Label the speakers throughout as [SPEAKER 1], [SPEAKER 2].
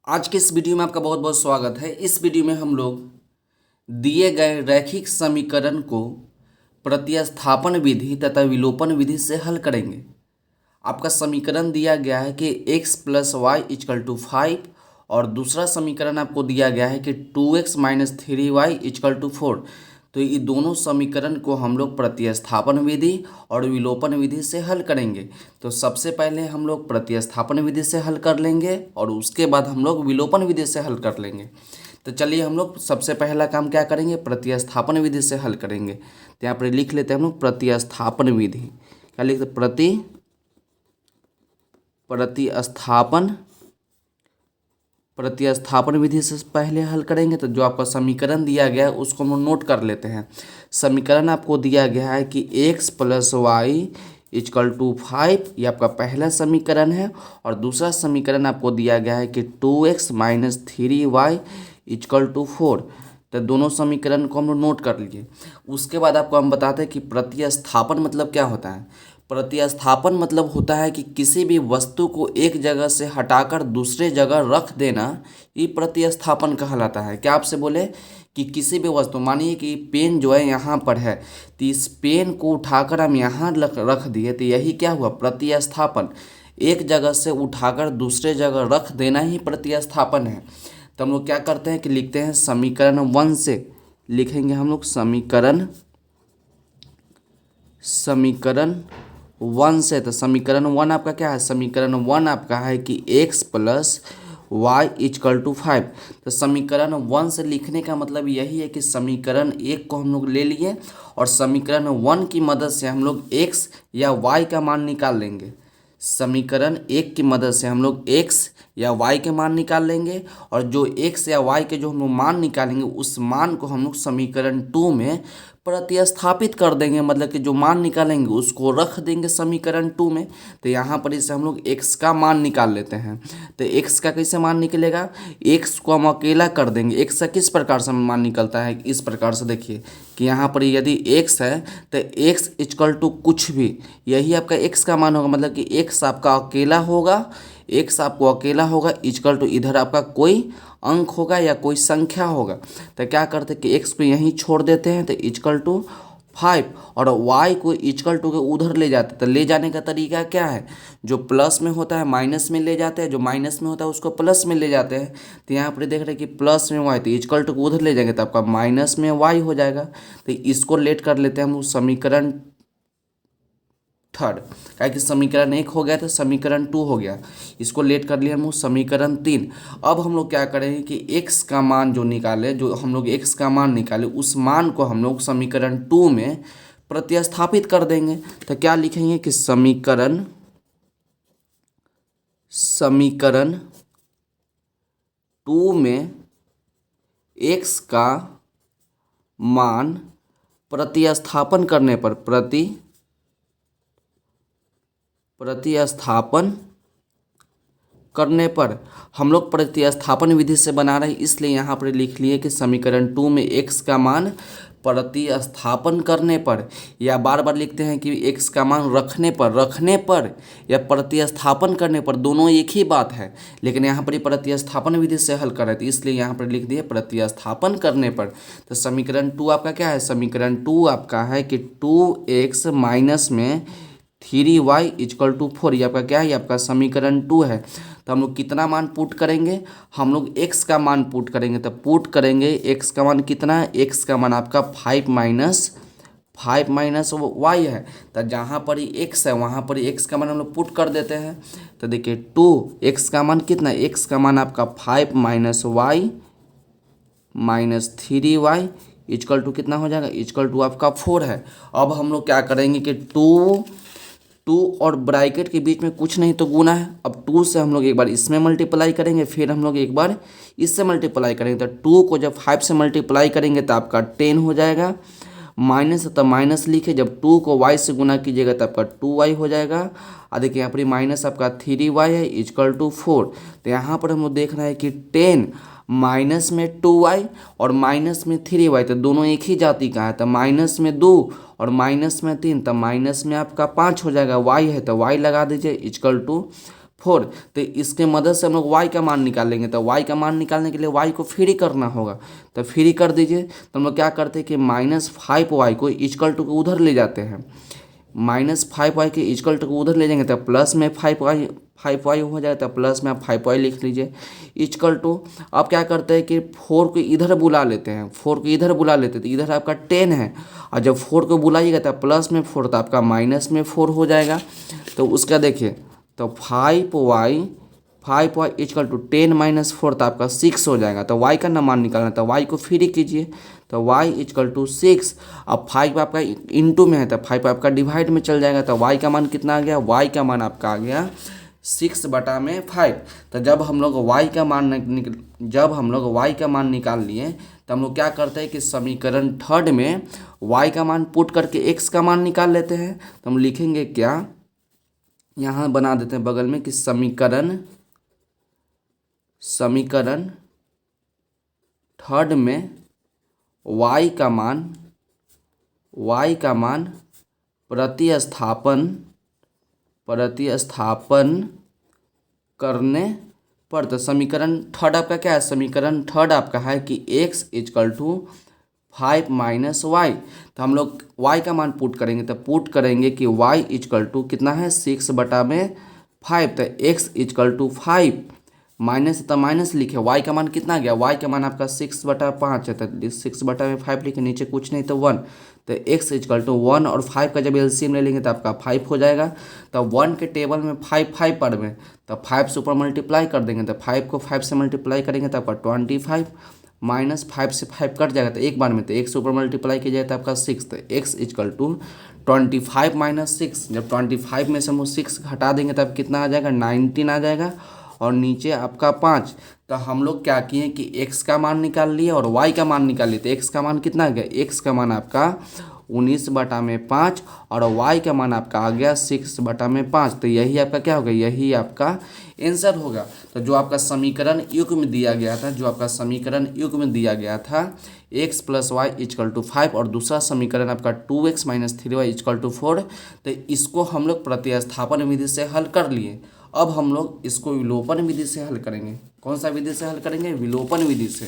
[SPEAKER 1] आज के इस वीडियो में आपका बहुत बहुत स्वागत है। इस वीडियो में हम लोग दिए गए रैखिक समीकरण को प्रतिस्थापन विधि तथा विलोपन विधि से हल करेंगे। आपका समीकरण दिया गया है कि x plus y equal to 5 और दूसरा समीकरण आपको दिया गया है कि 2x minus 3y equal to 4। तो ये दोनों समीकरण को हम लोग प्रतिस्थापन विधि और विलोपन विधि से हल करेंगे। तो सबसे पहले हम लोग प्रतिस्थापन विधि से हल कर लेंगे और उसके बाद हम लोग विलोपन विधि से हल कर लेंगे। तो चलिए हम लोग सबसे पहला काम क्या करेंगे, प्रतिस्थापन विधि से हल करेंगे। तो यहाँ पर लिख लेते हैं हम लोग प्रतिस्थापन विधि। क्या लिखते हैं? प्रतिस्थापन विधि से पहले हल करेंगे। तो जो आपका समीकरण दिया गया है उसको हम नोट कर लेते हैं। समीकरण आपको दिया गया है कि x plus y equal to 5, ये आपका पहला समीकरण है। और दूसरा समीकरण आपको दिया गया है कि 2x minus 3y equal to 4। तो दोनों समीकरण को हम लोग नोट कर लिए। उसके बाद आपको हम बताते हैं कि प्रतिस्थापन मतलब क्या होता है। प्रतिस्थापन मतलब होता है कि किसी भी वस्तु को एक जगह से हटाकर दूसरे जगह रख देना, ये प्रतिस्थापन कहलाता है। क्या आपसे बोले कि किसी भी वस्तु, मानिए कि पेन जो है यहाँ पर है, तो इस पेन को उठाकर हम यहाँ रख दिए, तो यही क्या हुआ? प्रतिस्थापन। एक जगह से उठाकर दूसरे जगह रख देना ही प्रतिस्थापन है। तो हम लोग क्या करते हैं कि लिखते हैं समीकरण 1 से लिखेंगे हम लोग समीकरण 1 से। तो समीकरण 1 आपका क्या है? समीकरण 1 आपका है कि x plus y equal to 5। तो समीकरण 1 से लिखने का मतलब यही है कि समीकरण 1 को हम लोग ले लिए और समीकरण 1 की मदद से हम लोग x या y का मान निकाल लेंगे। समीकरण 1 की मदद से हम लोग x या y के मान निकाल लेंगे और जो x या y के जो हम लोग मान निकालेंगे उस मान को हम लोग समीकरण 2 में प्रतिस्थापित कर देंगे। मतलब कि जो मान निकालेंगे उसको रख देंगे समीकरण 2 में। तो यहाँ पर इसे हम लोग x का मान निकाल लेते हैं। तो x का कैसे मान निकलेगा? x को हम अकेला कर देंगे। x का किस प्रकार से मान निकलता है? इस प्रकार से देखिए कि यहाँ पर यदि x है तो x इजकल टू कुछ भी, यही आपका x का मान होगा। मतलब कि x आपका अकेला होगा, x आपको अकेला होगा, इजकल टू इधर आपका कोई अंक होगा या कोई संख्या होगा। तो क्या करते हैं कि x को यहीं छोड़ देते हैं, तो इजकल टू 5 और y को इजकल टू के उधर ले जाते हैं। तो ले जाने का तरीका क्या है? जो प्लस में होता है माइनस में ले जाते हैं, जो माइनस में होता है उसको प्लस में ले जाते हैं। तो यहाँ पर देख रहे हैं कि प्लस में y, तो इजकल टू को उधर ले जाएंगे तो आपका माइनस में y हो जाएगा। तो इसको लेट कर लेते हैं हम समीकरण 3। क्या कि समीकरण 1 हो गया तो समीकरण 2 हो गया, इसको लेट कर लिया हम लोग समीकरण 3। अब हम लोग क्या करेंगे कि x का मान जो निकाले, जो हम लोग x का मान निकाले उस मान को हम लोग समीकरण 2 में प्रतिस्थापित कर देंगे। तो क्या लिखेंगे कि समीकरण 2 में x का मान प्रतिस्थापन करने पर हम लोग प्रतिस्थापन विधि से बना रहे हैं, इसलिए यहाँ पर लिख लिए कि समीकरण 2 में x का मान प्रतिस्थापन करने पर, या बार बार लिखते हैं कि x का मान रखने पर या प्रतिस्थापन करने पर, दोनों एक ही बात है। लेकिन यहाँ पर प्रतिस्थापन विधि से हल कर रहे थे, इसलिए यहाँ पर लिख दिए प्रतिस्थापन करने पर। तो समीकरण 2 आपका क्या है? समीकरण 2 आपका है कि 2x माइनस में 3y इजकल टू 4। ये आपका क्या है? ये आपका समीकरण 2 है। तो हम लोग कितना मान पुट करेंगे? हम लोग x का मान पुट करेंगे। तो पुट करेंगे x का मान कितना है? x का मान आपका 5 माइनस y है। तो जहाँ पर ही x है वहाँ पर ही x का मान हम लोग पुट कर देते हैं। तो देखिए 2x का मान कितना है? x का मान आपका 5 minus y minus 3y equal to कितना हो जाएगा? इजकल टू आपका 4 है। अब हम लोग क्या करेंगे कि 2 और ब्रैकेट के बीच में कुछ नहीं तो गुना है। अब 2 से हम लोग एक बार इसमें मल्टीप्लाई करेंगे, फिर हम लोग एक बार इससे मल्टीप्लाई करेंगे। तो 2 को जब 5 से मल्टीप्लाई करेंगे तो आपका 10 हो जाएगा। माइनस है तो माइनस लिखे, जब 2 को y से गुना कीजिएगा तो आपका 2y हो जाएगा। और देखिए यहाँ पर माइनस आपका 3y है इजकल टू 4। तो यहाँ पर हम लोग देख रहे हैं कि 10 माइनस में 2y और माइनस में 3y, तो दोनों एक ही जाति का है। तो माइनस में 2 और माइनस में 3, तो माइनस में आपका 5 हो जाएगा। y है तो y लगा दीजिए इजकल टू 4। तो इसके मदद से हम लोग y का मान निकाल लेंगे। तो y का मान निकालने के लिए y को फ्री करना होगा, तो फ्री कर दीजिए। तो हम लोग क्या करते हैं कि -5y को इक्वल टू को उधर ले जाते हैं, -5y के इक्वल टू को उधर ले जाएंगे तो प्लस में 5y हो जाएगा। तो प्लस में आप 5y लिख लीजिए इक्वल टू। अब क्या करते हैं कि 4 को इधर बुला लेते हैं, 4 को इधर बुला लेते हैं तो इधर आपका 10 है, और जब 4 को बुलाइएगा तो प्लस में 4 तो आपका माइनस में 4 हो जाएगा। तो उसका देखिए, तो 5y इक्वल टू 10 - 4 तो आपका 6 हो जाएगा। तो y का ना मान निकालना, तो y को फ्री कीजिए, तो y इक्वल टू 6। अब 5 आपका इंटू में है तो 5 आपका डिवाइड में चल जाएगा। तो y का मान कितना आ गया, y का मान आपका आ गया 6/5। तो जब हम लोग y का मान निकाल लिए तो हम लोग क्या करते हैं कि समीकरण थर्ड में y का मान पुट करके x का मान निकाल लेते हैं। तो हम लिखेंगे क्या, यहाँ बना देते हैं बगल में कि समीकरण थर्ड में y का मान प्रतिस्थापन करने पर। तो समीकरण थर्ड आपका क्या है, समीकरण थर्ड आपका है कि x इक्वल टू 5 - y। तो हम लोग y का मान पुट करेंगे, तो पुट करेंगे कि y इक्वल टू कितना है 6/5। तो x इक्वल टू 5 माइनस, तो माइनस लिखे, y का मान कितना गया, y का मान आपका 6/5 है। तो 6/5 लिखे, नीचे कुछ नहीं तो 1। तो x इक्वल टू 1 और 5 का जब एलसीएम ले लेंगे तो आपका 5 हो जाएगा। तो 1 के टेबल में 5 पढ़ में, तो 5 से ऊपर मल्टीप्लाई कर देंगे, तो 5 को 5 से मल्टीप्लाई करेंगे तो आपका 25 -5 से 5 कट जाएगा तो एक बार में, तो एक से ऊपर मल्टीप्लाई किया जाए तो आपका 6। तो x इक्वल टू 25 - 6। जब 25 में से हम 6 घटा देंगे तब कितना आ जाएगा, 19 आ जाएगा, और नीचे आपका 5। तो हम लोग क्या किए कि x का मान निकाल लिए और y का मान निकाल लिए। तो x का मान कितना आ गया, x का मान आपका 19/5 और y का मान आपका आ गया 6/5। तो यही आपका क्या होगा, यही आपका आंसर होगा। तो जो आपका समीकरण युग्म दिया गया था x + y = 5 और दूसरा समीकरण आपका 2x - 3y = 4। तो इसको हम लोग प्रतिस्थापन विधि से हल कर लिए। अब हम लोग इसको विलोपन विधि से हल करेंगे। कौन सा विधि से हल करेंगे, विलोपन विधि से।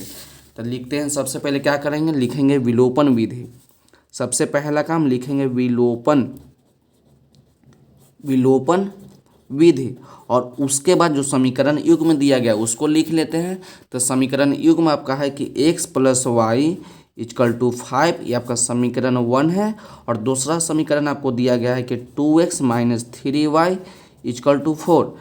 [SPEAKER 1] तो लिखते हैं, सबसे पहले क्या करेंगे, लिखेंगे विलोपन विधि। सबसे पहला काम लिखेंगे विलोपन विधि, और उसके बाद जो समीकरण युग्म दिया गया उसको लिख लेते हैं। तो समीकरण युग्म आपका है कि x + y = 5, ये आपका समीकरण 1 है। और दूसरा समीकरण आपको दिया गया है कि 2x - 3y = 4।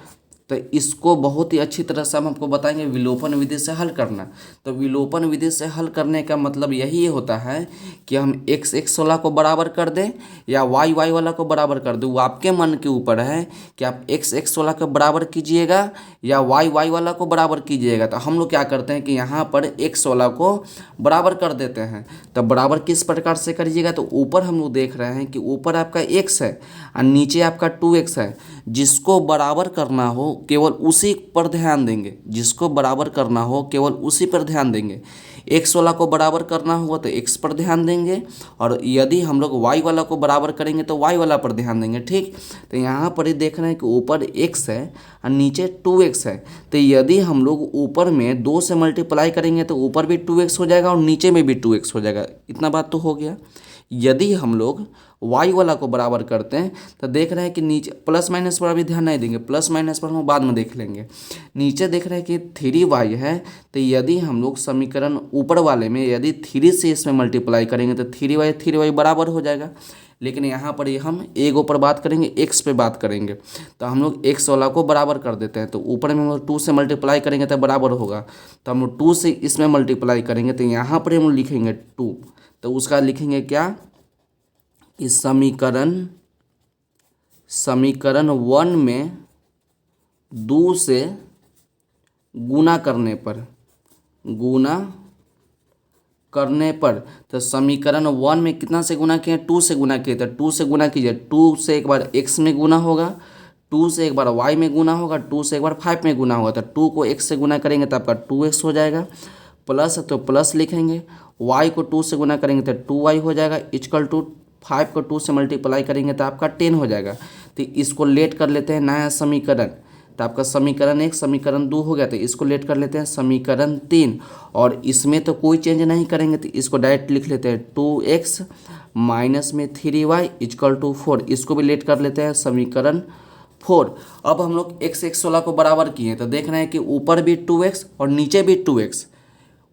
[SPEAKER 1] तो इसको बहुत ही अच्छी तरह से हम आपको बताएंगे विलोपन विधि से हल करना। तो विलोपन विधि से हल करने का मतलब यही होता है कि हम x वाला को बराबर कर दें या y वाला को बराबर कर दें, वो आपके मन के ऊपर है कि आप x वाला को बराबर कीजिएगा या y वाला को बराबर कीजिएगा। तो हम लोग क्या करते हैं कि यहाँ पर x वाला को बराबर कर देते हैं। तो बराबर किस प्रकार से करिएगा, तो ऊपर हम लोग देख रहे हैं कि ऊपर आपका x है और नीचे आपका 2x है। जिसको बराबर करना हो केवल उसी पर ध्यान देंगे, जिसको बराबर करना हो केवल उसी पर ध्यान देंगे। x वाला को बराबर करना होगा तो x पर ध्यान देंगे, और यदि हम लोग y वाला को बराबर करेंगे तो y वाला पर ध्यान देंगे। ठीक, तो यहाँ पर ही देख रहे हैं कि ऊपर x है और नीचे 2x है। तो यदि हम लोग ऊपर में 2 से मल्टीप्लाई करेंगे तो ऊपर भी 2x हो जाएगा और नीचे में भी 2x हो जाएगा। इतना बात तो हो गया। यदि हम लोग y वाला को बराबर करते हैं तो देख रहे हैं कि नीचे प्लस माइनस पर अभी ध्यान नहीं देंगे, प्लस माइनस पर हम बाद में देख लेंगे। नीचे देख रहे हैं कि 3y है, तो यदि हम लोग समीकरण ऊपर वाले में यदि 3 से इसमें मल्टीप्लाई करेंगे तो 3y बराबर हो जाएगा। लेकिन यहाँ पर हम एक ऊपर बात करेंगे, x पे बात करेंगे। तो हम लोग x वाला को बराबर कर देते हैं। तो ऊपर में हम लोग 2 से मल्टीप्लाई करेंगे तो बराबर होगा। तो हम लोग 2 से इसमें मल्टीप्लाई करेंगे तो यहाँ पर हम लिखेंगे 2। तो उसका लिखेंगे क्या कि समीकरण 1 में 2 से गुना करने पर तो समीकरण 1 में कितना से गुना किए, 2 से गुना किए। तो 2 से गुना कीजिए, 2 से एक बार x में गुना होगा, 2 से एक बार y में गुना होगा, 2 से एक बार 5 में गुना होगा। तो 2 को x से गुना करेंगे तो आपका 2x हो जाएगा। प्लस तो प्लस लिखेंगे, y को 2 से गुना करेंगे तो 2y हो जाएगा, इक्वल टू 5 को 2 से मल्टीप्लाई करेंगे तो आपका 10 हो जाएगा। तो इसको लेट कर लेते हैं नया समीकरण। तो आपका समीकरण 1 समीकरण 2 हो गया। तो इसको लेट कर लेते हैं समीकरण 3, और इसमें तो कोई चेंज नहीं करेंगे तो इसको डायरेक्ट लिख लेते हैं 2x माइनस में 3y इक्वल टू 4। इसको भी लेट कर लेते हैं समीकरण 4। अब हम लोग x 16 को बराबर किए तो देख रहे हैं कि ऊपर भी 2x और नीचे भी 2x,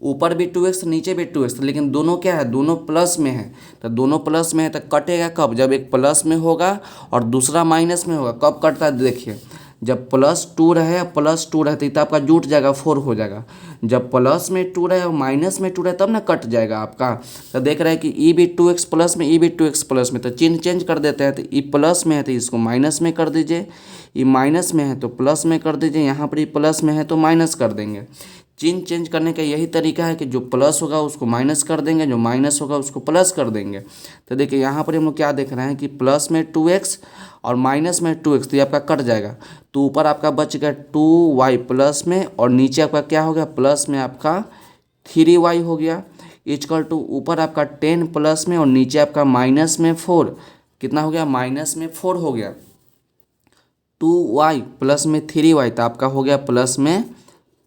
[SPEAKER 1] ऊपर भी 2x नीचे भी 2x, लेकिन दोनों क्या है, दोनों प्लस में है। तो दोनों प्लस में है तो कटेगा कब, जब एक प्लस में होगा और दूसरा माइनस में होगा। कब कटता है देखिए, जब +2 रहे +2 रहती तो आपका जुट जाएगा 4 हो जाएगा। जब प्लस में 2 रहे और माइनस में 2 रहे तब ना कट जाएगा आपका। तो देख रहे हैं कि ई भी 2x प्लस में, ई भी 2x प्लस में, तो चिन्ह चेंज कर देते हैं। तो ई प्लस में है तो इसको माइनस में कर दीजिए, ई माइनस में है तो प्लस में कर दीजिए, यहाँ पर ई प्लस में है तो माइनस कर देंगे। चिन्ह चेंज करने का यही तरीका है कि जो प्लस होगा उसको माइनस कर देंगे, जो माइनस होगा उसको प्लस कर देंगे। तो देखिए यहाँ पर हम लोग क्या देख रहे हैं कि प्लस में 2x और माइनस में 2x, तो ये आपका कट जाएगा। तो ऊपर आपका बच गया 2y प्लस में, और नीचे आपका क्या हो गया, प्लस में आपका 3y हो गया इक्वल टू ऊपर आपका 10 प्लस में और नीचे आपका माइनस में 4, कितना हो गया, माइनस में 4 हो गया। 2y प्लस में 3y तो आपका हो गया प्लस में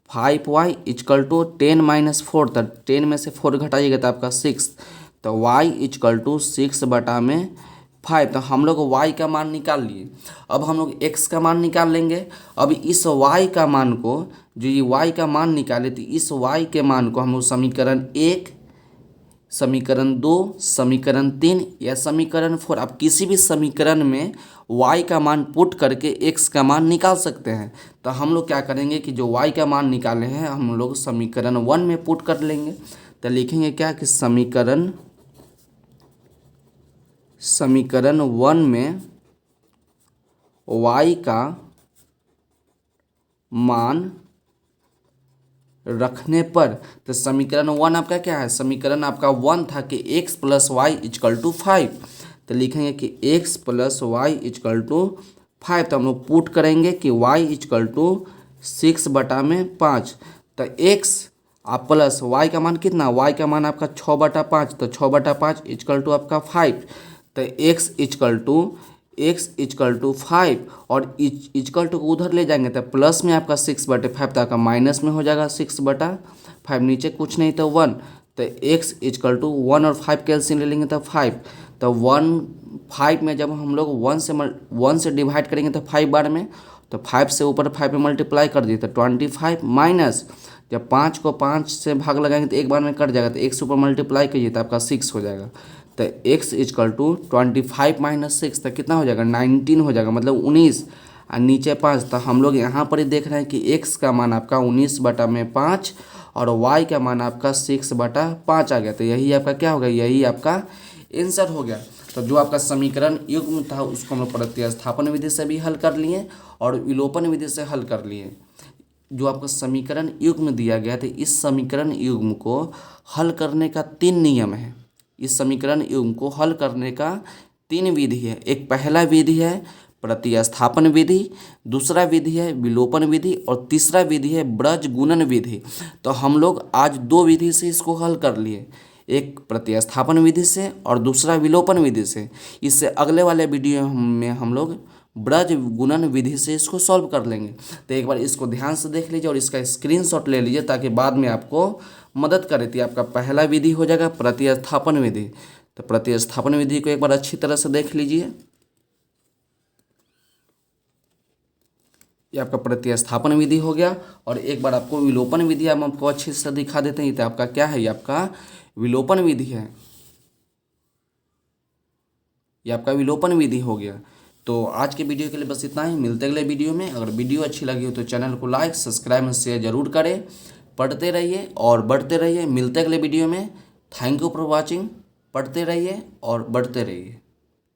[SPEAKER 1] 5y इक्वल टू 10 माइनस 4, तो 10 में से 4 घटाइएगा तो आपका 6, तो y इक्वल टू 6 बटा में 5। तो हम लोग y का मान निकाल लिए। अब हम लोग x का मान निकाल लेंगे। अब इस y का मान को, जो ये y का मान निकाले, तो इस y के मान को हम लोग समीकरण 1 समीकरण 2 समीकरण 3 या समीकरण 4, आप किसी भी समीकरण में y का मान पुट करके x का मान निकाल सकते हैं। तो हम लोग क्या करेंगे कि जो y का मान निकाले हैं हम लोग समीकरण 1 में पुट कर लेंगे। तो लिखेंगे क्या कि समीकरण 1 में y का मान रखने पर, तो समीकरण 1 आपका क्या है, समीकरण आपका 1 था कि x plus y equal to 5। तो लिखेंगे कि x plus y equal to 5। तो हम लोग पुट करेंगे कि y इक्वल टू 6 बटा में 5। तो x आप प्लस y का मान कितना, y का मान आपका 6 बटा 5, तो 6 बटा 5 इक्वल टू आपका 5। तो x इक्वल टू 5 और इक्वल टू को उधर ले जाएंगे तो प्लस में आपका 6 बटे 5, तो आपका माइनस में हो जाएगा 6 बटा 5, नीचे कुछ नहीं तो 1। तो x इक्वल टू 1 और 5 कैल्सियम ले लेंगे तो 5। तो 5 में जब हम लोग 1 से डिवाइड करेंगे तो 5 बार में, तो 5 से ऊपर 5 में मल्टीप्लाई कर दिए तो 25 माइनस, जब 5 को 5 से भाग लगाएंगे तो एक बार में कट जाएगा, तो एक से ऊपर मल्टीप्लाई कीजिए तो आपका 6 हो जाएगा। तो x इक्वल टू 25 माइनस 6, तो कितना हो जाएगा, 19 हो जाएगा, मतलब 19, और नीचे 5। तो हम लोग यहाँ पर ही देख रहे हैं कि x का मान आपका 19 बटा में 5 और y का मान आपका 6 बटा 5 आ गया। तो यही आपका क्या होगा, यही आपका आंसर हो गया। तो जो आपका समीकरण युग्म था उसको हम लोग प्रतिस्थापन विधि से भी हल कर लिए और विलोपन विधि से हल कर लिए। जो आपका समीकरण युग्म दिया गया था, इस समीकरण युग्म को हल करने का 3 नियम है। इस समीकरण युग्म को हल करने का 3 विधि है। एक पहला विधि है प्रतिस्थापन विधि, दूसरा विधि है विलोपन विधि और तीसरा विधि है ब्रज गुणन विधि। तो हम लोग आज 2 विधि से इसको हल कर लिए, एक प्रतिस्थापन विधि से और दूसरा विलोपन विधि से। इससे अगले वाले वीडियो में हम लोग ब्रज गुणन विधि से इसको सॉल्व कर लेंगे। तो एक बार इसको ध्यान से देख लीजिए और इसका स्क्रीनशॉट ले लीजिए ताकि बाद में आपको मदद करे। थी आपका पहला विधि हो जाएगा प्रतिस्थापन विधि। तो प्रतिस्थापन विधि को एक बार अच्छी तरह से देख लीजिए। ये आपका प्रतिस्थापन विधि हो गया और एक बार आपको विलोपन विधि हम आपको अच्छे से दिखा देते हैं। तो आपका क्या है, ये आपका विलोपन विधि है, ये आपका विलोपन विधि हो गया। तो आज के वीडियो के लिए बस इतना ही, मिलते अगले वीडियो में। अगर वीडियो अच्छी लगी हो तो चैनल को लाइक सब्सक्राइब और शेयर जरूर करें। पढ़ते रहिए और बढ़ते रहिए। मिलते अगले वीडियो में। Thank you for watching. पढ़ते रहिए और बढ़ते रहिए।